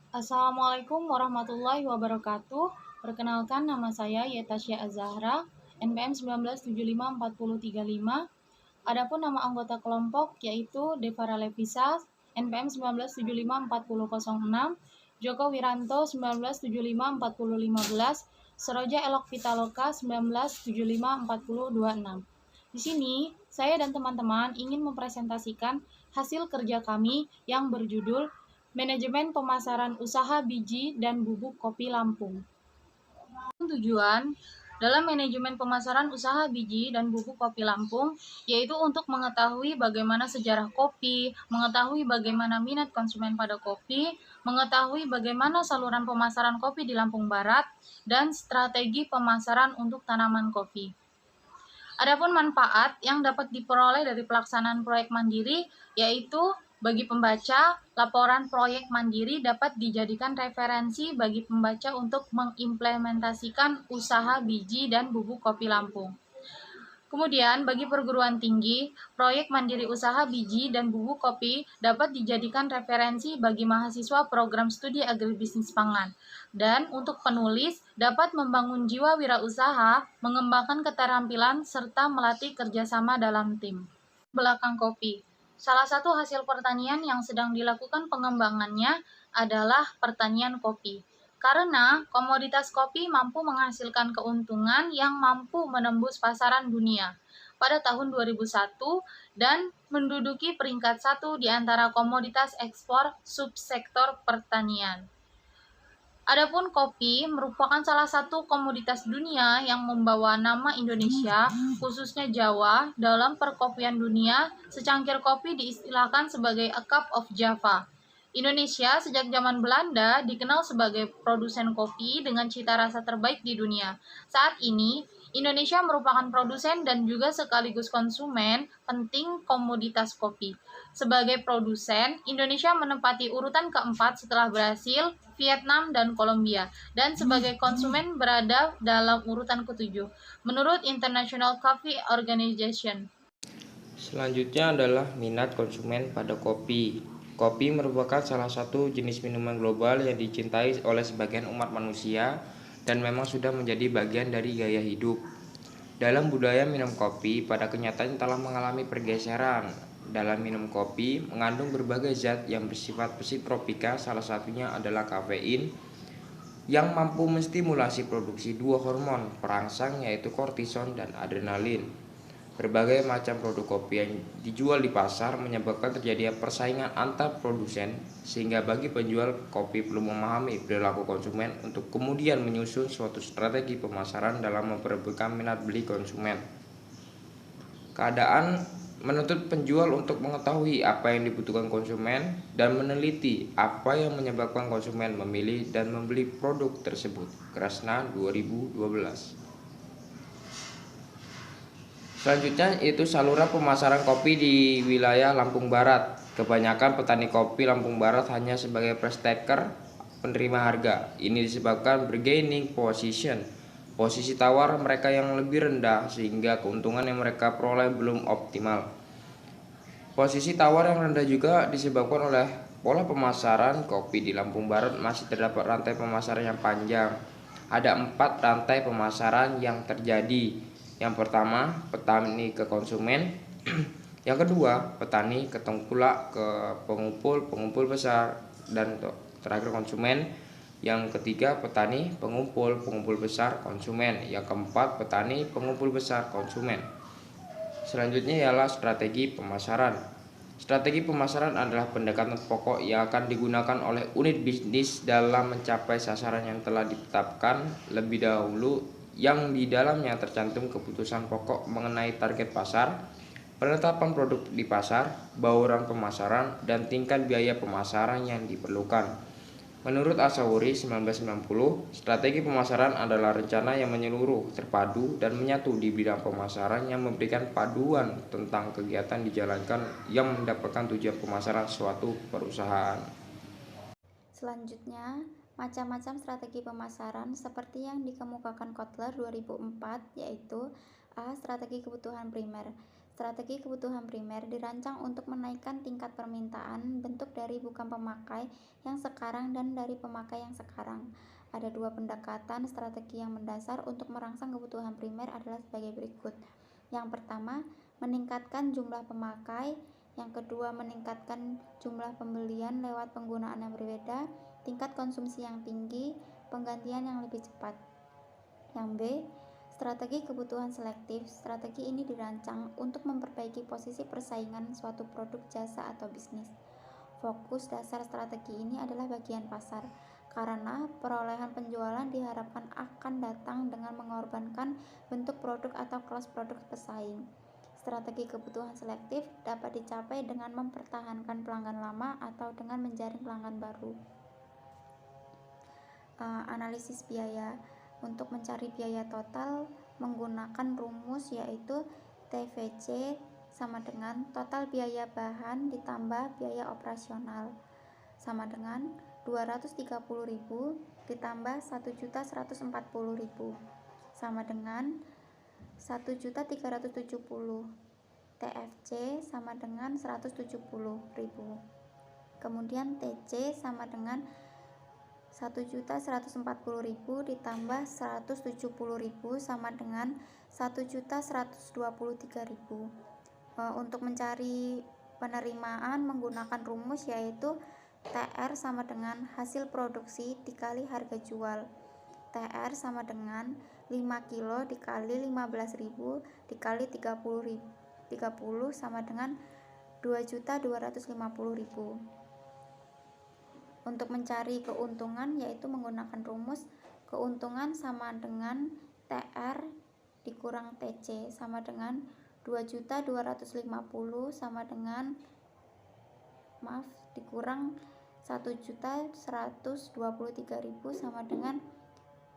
Assalamualaikum warahmatullahi wabarakatuh. Perkenalkan, nama saya Yetasya Azahra, NPM 19754035. Adapun nama anggota kelompok yaitu Devara Levisa, NPM 19754006, Joko Wiranto 19754015, Seroja Elok Pitaloka 19754026. Di sini, saya dan teman-teman ingin mempresentasikan hasil kerja kami yang berjudul Manajemen Pemasaran Usaha Biji dan Bubuk Kopi Lampung. Tujuan dalam manajemen pemasaran usaha biji dan bubuk kopi Lampung yaitu untuk mengetahui bagaimana sejarah kopi, mengetahui bagaimana minat konsumen pada kopi, mengetahui bagaimana saluran pemasaran kopi di Lampung Barat, dan strategi pemasaran untuk tanaman kopi. Adapun manfaat yang dapat diperoleh dari pelaksanaan proyek mandiri yaitu bagi pembaca, laporan proyek mandiri dapat dijadikan referensi bagi pembaca untuk mengimplementasikan usaha biji dan bubuk kopi Lampung. Kemudian, bagi perguruan tinggi, proyek mandiri usaha biji dan bubuk kopi dapat dijadikan referensi bagi mahasiswa program studi agribisnis pangan. Dan untuk penulis, dapat membangun jiwa wirausaha, mengembangkan keterampilan, serta melatih kerjasama dalam tim. Belakang kopi. Salah satu hasil pertanian yang sedang dilakukan pengembangannya adalah pertanian kopi. Karena komoditas kopi mampu menghasilkan keuntungan yang mampu menembus pasaran dunia pada tahun 2001 dan menduduki peringkat 1 di antara komoditas ekspor subsektor pertanian. Adapun kopi merupakan salah satu komoditas dunia yang membawa nama Indonesia, khususnya Jawa, dalam perkopian dunia. Secangkir kopi diistilahkan sebagai a cup of Java. Indonesia sejak zaman Belanda dikenal sebagai produsen kopi dengan cita rasa terbaik di dunia. Saat ini, Indonesia merupakan produsen dan juga sekaligus konsumen penting komoditas kopi. Sebagai produsen, Indonesia menempati urutan keempat setelah Brasil, Vietnam, dan Kolombia, dan sebagai konsumen berada dalam urutan ketujuh, menurut International Coffee Organization. Selanjutnya adalah minat konsumen pada kopi. Kopi merupakan salah satu jenis minuman global yang dicintai oleh sebagian umat manusia dan memang sudah menjadi bagian dari gaya hidup. Dalam budaya minum kopi, pada kenyataannya telah mengalami pergeseran. Dalam minum kopi mengandung berbagai zat yang bersifat psikotropika, salah satunya adalah kafein yang mampu menstimulasi produksi dua hormon perangsang yaitu kortison dan adrenalin. Berbagai macam produk kopi yang dijual di pasar menyebabkan terjadinya persaingan antar produsen, sehingga bagi penjual kopi perlu memahami perilaku konsumen untuk kemudian menyusun suatu strategi pemasaran dalam memperebutkan minat beli konsumen. Keadaan menuntut penjual untuk mengetahui apa yang dibutuhkan konsumen dan meneliti apa yang menyebabkan konsumen memilih dan membeli produk tersebut. Krasna 2012. Selanjutnya yaitu saluran pemasaran kopi di wilayah Lampung Barat. Kebanyakan petani kopi Lampung Barat hanya sebagai price taker, penerima harga. Ini disebabkan bargaining position, posisi tawar mereka yang lebih rendah sehingga keuntungan yang mereka peroleh belum optimal. Posisi tawar yang rendah juga disebabkan oleh pola pemasaran kopi di Lampung Barat masih terdapat rantai pemasaran yang panjang. Ada 4 rantai pemasaran yang terjadi. Yang pertama, petani ke konsumen. Yang kedua, petani ke tengkulak ke pengumpul besar, dan terakhir konsumen. Yang ketiga, petani pengumpul besar konsumen. Yang keempat, petani pengumpul besar konsumen. Selanjutnya ialah strategi pemasaran. Strategi pemasaran adalah pendekatan pokok yang akan digunakan oleh unit bisnis dalam mencapai sasaran yang telah ditetapkan lebih dahulu, yang di dalamnya tercantum keputusan pokok mengenai target pasar, penetapan produk di pasar, bauran pemasaran, dan tingkat biaya pemasaran yang diperlukan. Menurut Asauri 1990, strategi pemasaran adalah rencana yang menyeluruh, terpadu, dan menyatu di bidang pemasaran yang memberikan paduan tentang kegiatan dijalankan yang mendapatkan tujuan pemasaran suatu perusahaan. Selanjutnya, macam-macam strategi pemasaran seperti yang dikemukakan Kotler 2004 yaitu A. Strategi kebutuhan primer. Strategi kebutuhan primer dirancang untuk menaikkan tingkat permintaan bentuk dari bukan pemakai yang sekarang dan dari pemakai yang sekarang. Ada dua pendekatan strategi yang mendasar untuk merangsang kebutuhan primer adalah sebagai berikut. Yang pertama, meningkatkan jumlah pemakai. Yang kedua, meningkatkan jumlah pembelian lewat penggunaan yang berbeda, tingkat konsumsi yang tinggi, penggantian yang lebih cepat. Yang B, strategi kebutuhan selektif. Strategi ini dirancang untuk memperbaiki posisi persaingan suatu produk, jasa, atau bisnis. Fokus dasar strategi ini adalah bagian pasar, karena perolehan penjualan diharapkan akan datang dengan mengorbankan bentuk produk atau kelas produk pesaing. Strategi kebutuhan selektif dapat dicapai dengan mempertahankan pelanggan lama atau dengan menjaring pelanggan baru. Analisis biaya. Untuk mencari biaya total menggunakan rumus yaitu TVC sama dengan total biaya bahan ditambah biaya operasional sama dengan 230.000 ditambah 1.140.000 sama dengan 1.370. TFC sama dengan 170.000. Kemudian TC sama dengan 1.140.000 ditambah 170.000 sama dengan 1.123.000. Untuk mencari penerimaan menggunakan rumus yaitu TR sama dengan hasil produksi dikali harga jual. TR sama dengan 5 kilo dikali 15.000 dikali 30 sama dengan 2.250.000. Untuk mencari keuntungan yaitu menggunakan rumus keuntungan sama dengan TR dikurang TC sama dengan 2.250 sama dengan dikurang 1.123.000 sama dengan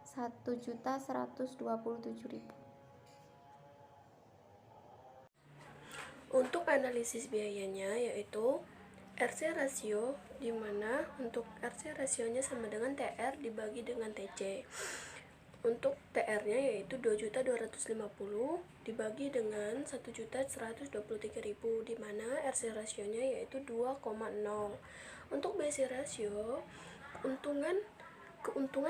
1.127.000. Untuk analisis biayanya yaitu RC rasio, di mana untuk RC rasionya sama dengan TR dibagi dengan TC. Untuk TR-nya yaitu 2.250 dibagi dengan 1.123.000, di mana RC rasionya yaitu 2,0. Untuk BC rasio, keuntungan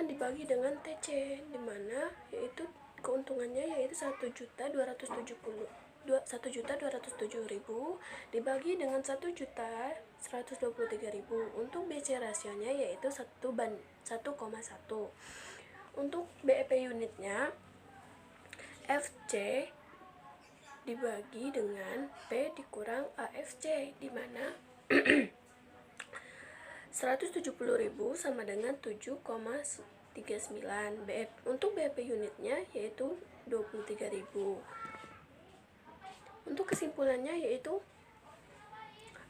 dibagi dengan TC, di mana yaitu keuntungannya yaitu 1.207.000 dibagi dengan 1.123.000. Untuk BC rasionya yaitu 1,1. Untuk BEP unitnya FC dibagi dengan P dikurang AFC, di mana 170.000 sama dengan 7,39. Untuk BEP unitnya yaitu 23.000. Untuk kesimpulannya yaitu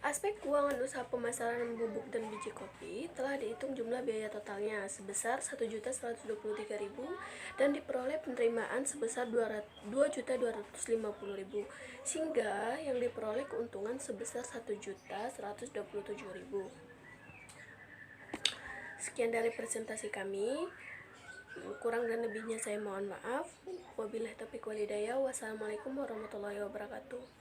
aspek keuangan usaha pemasaran bubuk dan biji kopi telah dihitung jumlah biaya totalnya sebesar 1.123.000 dan diperoleh penerimaan sebesar 2.250.000, sehingga yang diperoleh keuntungan sebesar 1.127.000. Sekian dari presentasi kami. Kurang dan lebihnya saya mohon maaf. Wabillahi taufiq wal hidayah. Wassalamualaikum warahmatullahi wabarakatuh.